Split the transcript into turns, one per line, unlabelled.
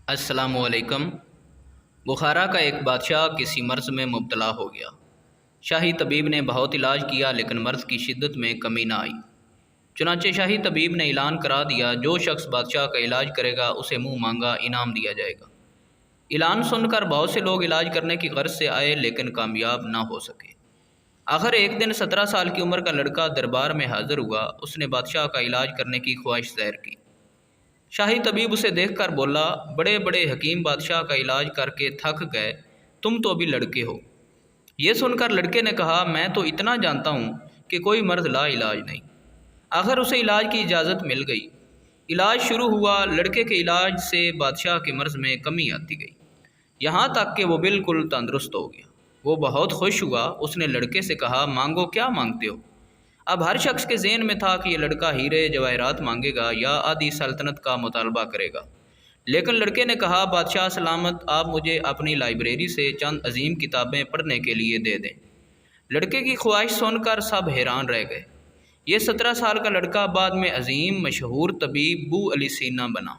السلام علیکم۔ بخارا کا ایک بادشاہ کسی مرض میں مبتلا ہو گیا۔ شاہی طبیب نے بہت علاج کیا لیکن مرض کی شدت میں کمی نہ آئی۔ چنانچہ شاہی طبیب نے اعلان کرا دیا، جو شخص بادشاہ کا علاج کرے گا اسے منہ مانگا انعام دیا جائے گا۔ اعلان سن کر بہت سے لوگ علاج کرنے کی غرض سے آئے لیکن کامیاب نہ ہو سکے۔ آخر ایک دن 17 سال کی عمر کا لڑکا دربار میں حاضر ہوا۔ اس نے بادشاہ کا علاج کرنے کی خواہش ظاہر کی۔ شاہی طبیب اسے دیکھ کر بولا، بڑے بڑے حکیم بادشاہ کا علاج کر کے تھک گئے، تم تو ابھی لڑکے ہو۔ یہ سن کر لڑکے نے کہا، میں تو اتنا جانتا ہوں کہ کوئی مرض لا علاج نہیں۔ آخر اسے علاج کی اجازت مل گئی۔ علاج شروع ہوا۔ لڑکے کے علاج سے بادشاہ کے مرض میں کمی آتی گئی، یہاں تک کہ وہ بالکل تندرست ہو گیا۔ وہ بہت خوش ہوا۔ اس نے لڑکے سے کہا، مانگو، کیا مانگتے ہو؟ اب ہر شخص کے ذہن میں تھا کہ یہ لڑکا ہیرے جواہرات مانگے گا یا آدھی سلطنت کا مطالبہ کرے گا، لیکن لڑکے نے کہا، بادشاہ سلامت، آپ مجھے اپنی لائبریری سے چند عظیم کتابیں پڑھنے کے لیے دے دیں۔ لڑکے کی خواہش سن کر سب حیران رہ گئے۔ یہ 17 سال کا لڑکا بعد میں عظیم مشہور طبیب بو علی سینا بنا۔